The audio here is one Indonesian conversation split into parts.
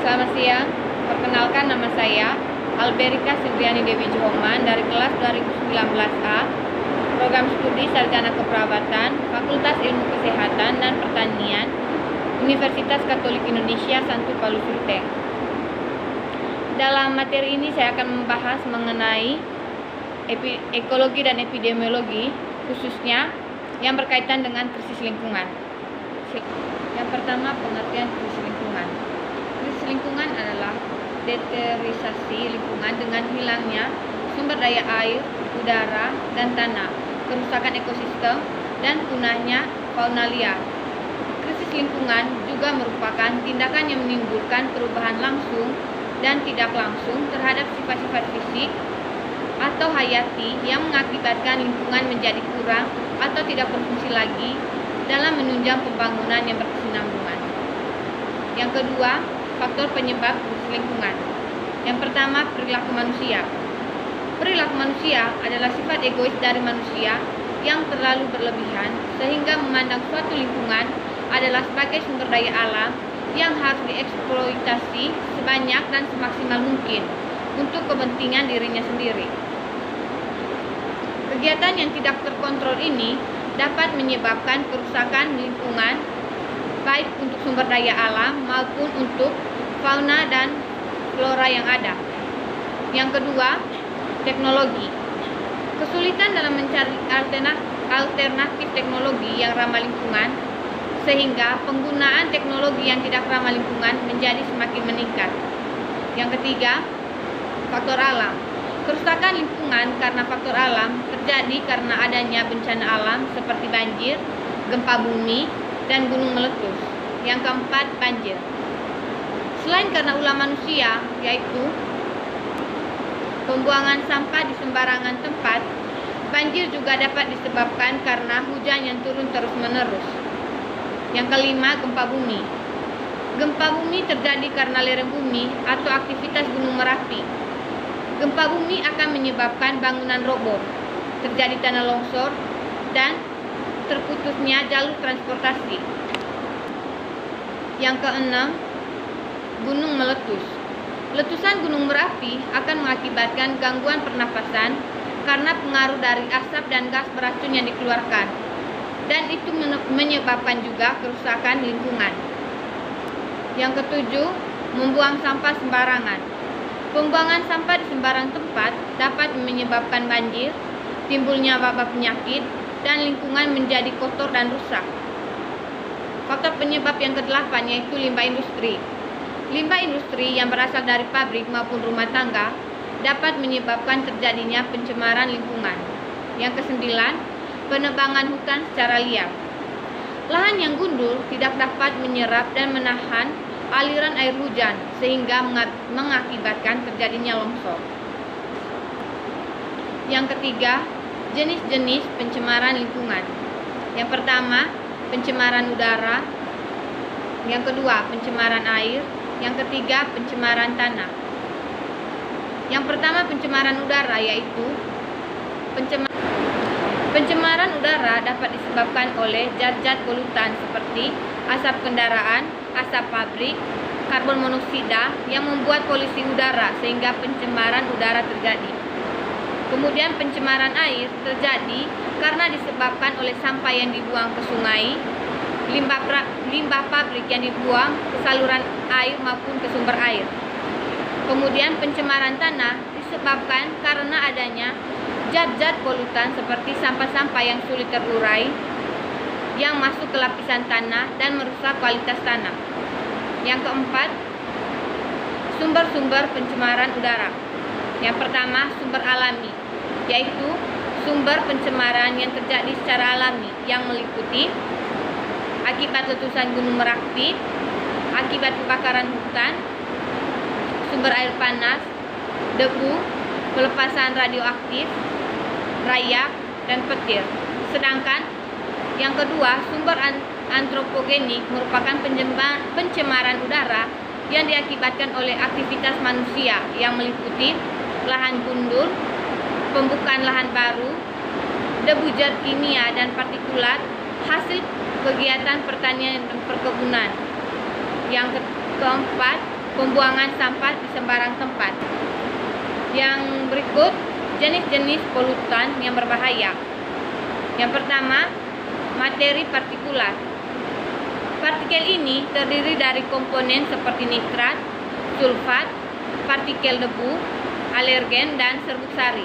Selamat siang, perkenalkan nama saya Alberika Sindriani Dewi Johoman dari kelas 2019A, Program Studi Sarjana Keperawatan, Fakultas Ilmu Kesehatan dan Pertanian, Universitas Katolik Indonesia Santo Palu Sulteng. Dalam materi ini saya akan membahas mengenai ekologi dan epidemiologi, khususnya yang berkaitan dengan krisis lingkungan. Yang pertama, pengertian krisis lingkungan. Krisis lingkungan adalah deteriorasi lingkungan dengan hilangnya sumber daya air, udara, dan tanah, kerusakan ekosistem, dan punahnya fauna liar. Krisis lingkungan juga merupakan tindakan yang menimbulkan perubahan langsung dan tidak langsung terhadap sifat-sifat fisik atau hayati yang mengakibatkan lingkungan menjadi kurang atau tidak berfungsi lagi dalam menunjang pembangunan yang berkesinambungan. Yang kedua, faktor penyebab krisis lingkungan. Yang pertama, perilaku manusia. Perilaku manusia adalah sifat egois dari manusia yang terlalu berlebihan sehingga memandang suatu lingkungan adalah sebagai sumber daya alam yang harus dieksploitasi sebanyak dan semaksimal mungkin untuk kepentingan dirinya sendiri. Kegiatan yang tidak terkontrol ini dapat menyebabkan kerusakan lingkungan baik untuk sumber daya alam maupun untuk fauna dan flora yang ada. Yang kedua, teknologi. Kesulitan dalam mencari alternatif teknologi yang ramah lingkungan sehingga penggunaan teknologi yang tidak ramah lingkungan menjadi semakin meningkat. Yang ketiga, faktor alam. Kerusakan lingkungan karena faktor alam terjadi karena adanya bencana alam seperti banjir, gempa bumi, dan gunung meletus. Yang keempat, banjir. Selain karena ulah manusia, yaitu pembuangan sampah di sembarangan tempat, banjir juga dapat disebabkan karena hujan yang turun terus-menerus. Yang kelima, gempa bumi. Gempa bumi terjadi karena lereng bumi atau aktivitas gunung Merapi. Gempa bumi akan menyebabkan bangunan roboh, terjadi tanah longsor, dan terputusnya jalur transportasi. Yang keenam, gunung meletus. Letusan gunung Merapi akan mengakibatkan gangguan pernafasan karena pengaruh dari asap dan gas beracun yang dikeluarkan, dan itu menyebabkan juga kerusakan lingkungan. Yang ketujuh, membuang sampah sembarangan. Pembuangan sampah di sembarang tempat dapat menyebabkan banjir, timbulnya wabah penyakit, dan lingkungan menjadi kotor dan rusak. Faktor penyebab yang kedelapan yaitu limbah industri. Limbah industri yang berasal dari pabrik maupun rumah tangga dapat menyebabkan terjadinya pencemaran lingkungan. Yang kesembilan, penebangan hutan secara liar. Lahan yang gundul tidak dapat menyerap dan menahan aliran air hujan sehingga mengakibatkan terjadinya longsor. Yang ketiga, jenis-jenis pencemaran lingkungan. Yang pertama, pencemaran udara. Yang kedua, pencemaran air. Yang ketiga, pencemaran tanah. Yang pertama, pencemaran udara, yaitu pencemaran udara dapat disebabkan oleh zat-zat polutan seperti asap kendaraan, asap pabrik, karbon monoksida yang membuat polusi udara sehingga pencemaran udara terjadi. Kemudian pencemaran air terjadi karena disebabkan oleh sampah yang dibuang ke sungai, limbah pabrik yang dibuang ke saluran air maupun ke sumber air. Kemudian pencemaran tanah disebabkan karena adanya zat-zat polutan seperti sampah-sampah yang sulit terurai yang masuk ke lapisan tanah dan merusak kualitas tanah. Yang keempat, sumber-sumber pencemaran udara. Yang pertama, sumber alami, yaitu sumber pencemaran yang terjadi secara alami yang meliputi akibat letusan gunung Merapi, akibat kebakaran hutan, sumber air panas, debu, pelepasan radioaktif, rayap, dan petir. Sedangkan yang kedua, sumber antropogenik merupakan pencemaran udara yang diakibatkan oleh aktivitas manusia yang meliputi lahan gundul, pembukaan lahan baru, debu zat kimia dan partikulat hasil kegiatan pertanian dan perkebunan. Yang keempat, pembuangan sampah di sembarang tempat. Yang berikut, jenis-jenis polutan yang berbahaya. Yang pertama, materi partikulat. Partikel ini terdiri dari komponen seperti nitrat, sulfat, partikel debu, alergen, dan serbuk sari.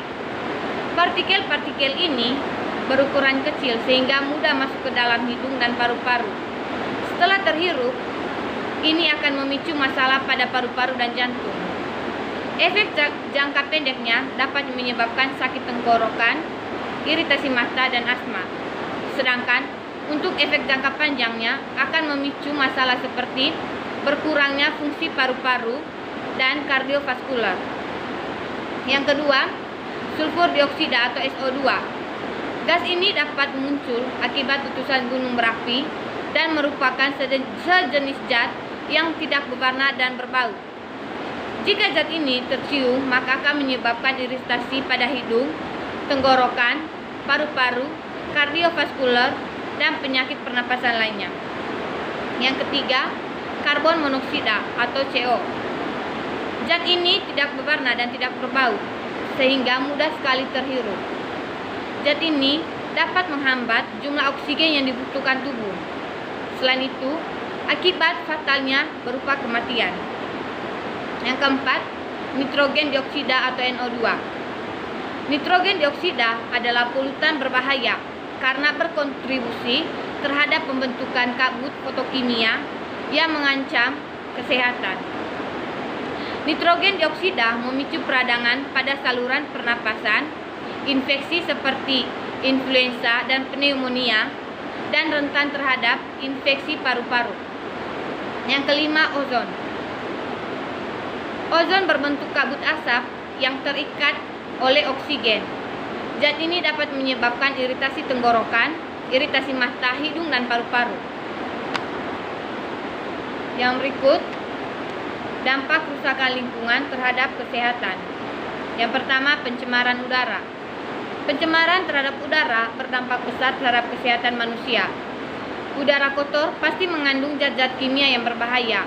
Partikel-partikel ini berukuran kecil sehingga mudah masuk ke dalam hidung dan paru-paru. Setelah terhirup, ini akan memicu masalah pada paru-paru dan jantung. Efek jangka pendeknya dapat menyebabkan sakit tenggorokan, iritasi mata, dan asma. Sedangkan untuk efek jangka panjangnya akan memicu masalah seperti berkurangnya fungsi paru-paru dan kardiovaskular. Yang kedua, sulfur dioksida atau SO2. Gas ini dapat muncul akibat letusan gunung berapi dan merupakan sejenis zat yang tidak berwarna dan berbau. Jika zat ini tercium, maka akan menyebabkan iritasi pada hidung, tenggorokan, paru-paru, kardiovaskular, dan penyakit pernapasan lainnya. Yang ketiga, karbon monoksida atau CO. Zat ini tidak berwarna dan tidak berbau, sehingga mudah sekali terhirup. Zat ini dapat menghambat jumlah oksigen yang dibutuhkan tubuh. Selain itu, akibat fatalnya berupa kematian. Yang keempat, nitrogen dioksida atau NO2. Nitrogen dioksida adalah polutan berbahaya karena berkontribusi terhadap pembentukan kabut fotokimia yang mengancam kesehatan. Nitrogen dioksida memicu peradangan pada saluran pernapasan, infeksi seperti influenza dan pneumonia, dan rentan terhadap infeksi paru-paru. Yang kelima, ozon. Ozon berbentuk kabut asap yang terikat oleh oksigen. Zat ini dapat menyebabkan iritasi tenggorokan, iritasi mata, hidung, dan paru-paru. Yang berikut, dampak kerusakan lingkungan terhadap kesehatan. Yang pertama, pencemaran udara. Pencemaran terhadap udara berdampak besar terhadap kesehatan manusia. Udara kotor pasti mengandung zat-zat kimia yang berbahaya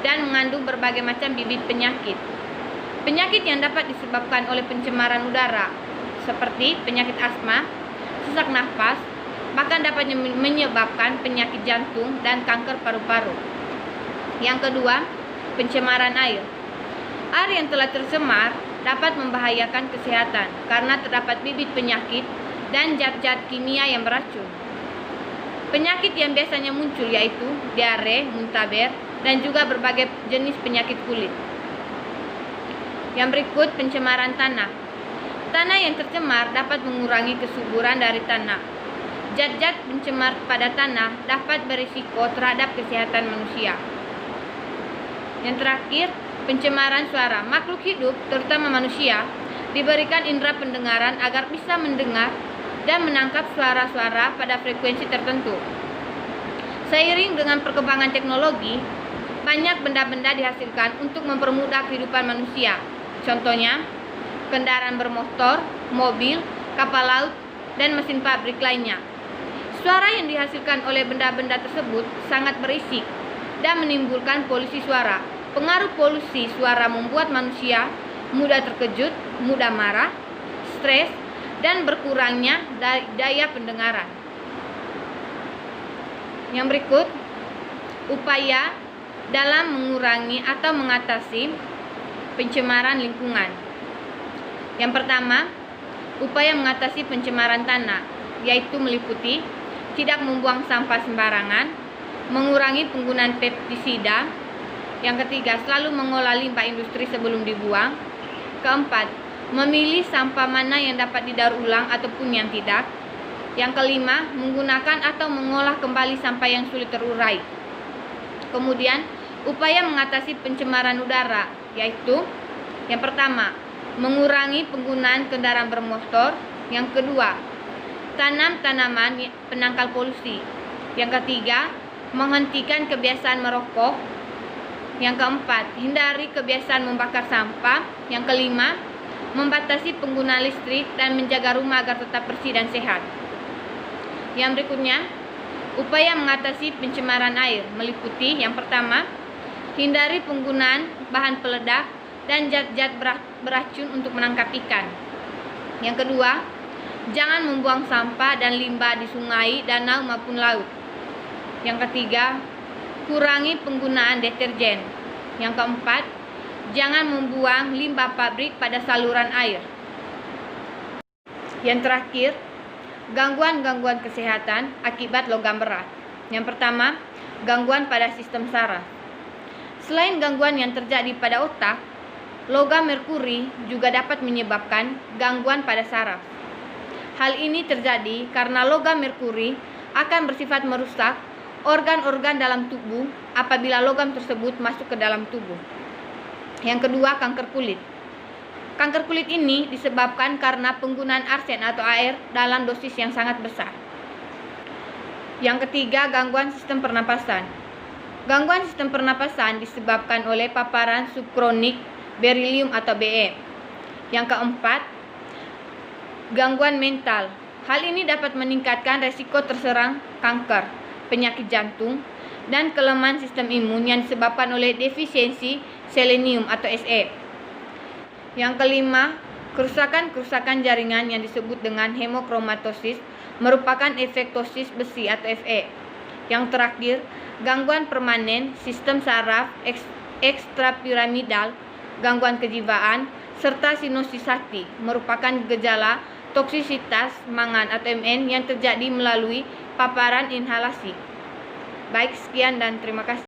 dan mengandung berbagai macam bibit penyakit. Penyakit yang dapat disebabkan oleh pencemaran udara seperti penyakit asma, sesak nafas, bahkan dapat menyebabkan penyakit jantung dan kanker paru-paru. Yang kedua, pencemaran air. Air yang telah tercemar dapat membahayakan kesehatan karena terdapat bibit penyakit dan zat-zat kimia yang beracun. Penyakit yang biasanya muncul yaitu diare, muntaber, dan juga berbagai jenis penyakit kulit. Yang berikut, pencemaran tanah. Tanah yang tercemar dapat mengurangi kesuburan dari tanah. Zat-zat pencemar pada tanah dapat berisiko terhadap kesehatan manusia. Yang terakhir, pencemaran suara. Makhluk hidup, terutama manusia, diberikan indera pendengaran agar bisa mendengar dan menangkap suara-suara pada frekuensi tertentu. Seiring dengan perkembangan teknologi, banyak benda-benda dihasilkan untuk mempermudah kehidupan manusia. Contohnya, kendaraan bermotor, mobil, kapal laut, dan mesin pabrik lainnya. Suara yang dihasilkan oleh benda-benda tersebut sangat berisik dan menimbulkan polusi suara. Pengaruh polusi suara membuat manusia mudah terkejut, mudah marah, stres, dan berkurangnya daya pendengaran. Yang berikut, upaya dalam mengurangi atau mengatasi pencemaran lingkungan. Yang pertama, upaya mengatasi pencemaran tanah, yaitu meliputi tidak membuang sampah sembarangan, mengurangi penggunaan pestisida. Yang ketiga, selalu mengolah limbah industri sebelum dibuang. Keempat, memilih sampah mana yang dapat didaur ulang ataupun yang tidak. Yang kelima, menggunakan atau mengolah kembali sampah yang sulit terurai. Kemudian, upaya mengatasi pencemaran udara, yaitu yang pertama, mengurangi penggunaan kendaraan bermotor. Yang kedua, tanam tanaman penangkal polusi. Yang ketiga, menghentikan kebiasaan merokok. Yang keempat, hindari kebiasaan membakar sampah. Yang kelima, membatasi penggunaan listrik dan menjaga rumah agar tetap bersih dan sehat. Yang berikutnya, upaya mengatasi pencemaran air meliputi yang pertama, Hindari penggunaan bahan peledak dan zat-zat beracun untuk menangkap ikan. Yang kedua, jangan membuang sampah dan limbah di sungai, danau maupun laut. Yang ketiga, kurangi penggunaan deterjen. Yang keempat, jangan membuang limbah pabrik pada saluran air. Yang terakhir, gangguan-gangguan kesehatan akibat logam berat. Yang pertama, gangguan pada sistem saraf. Selain gangguan yang terjadi pada otak, logam merkuri juga dapat menyebabkan gangguan pada saraf. Hal ini terjadi karena logam merkuri akan bersifat merusak organ-organ dalam tubuh apabila logam tersebut masuk ke dalam tubuh. Yang kedua, kanker kulit. Kanker kulit ini disebabkan karena penggunaan arsen atau air dalam dosis yang sangat besar. Yang ketiga, gangguan sistem pernapasan. Gangguan sistem pernapasan disebabkan oleh paparan subkronik berilium atau Be. Yang keempat, gangguan mental. Hal ini dapat meningkatkan resiko terserang kanker, penyakit jantung, dan kelemahan sistem imun yang disebabkan oleh defisiensi selenium atau Se. Yang kelima, kerusakan jaringan yang disebut dengan hemochromatosis merupakan efek tosis besi atau Fe. Yang terakhir, gangguan permanen sistem saraf ekstrapiramidal, gangguan kejiwaan, serta sinosisati merupakan gejala toksisitas mangan atau Mn yang terjadi melalui paparan inhalasi. Baik, sekian dan terima kasih.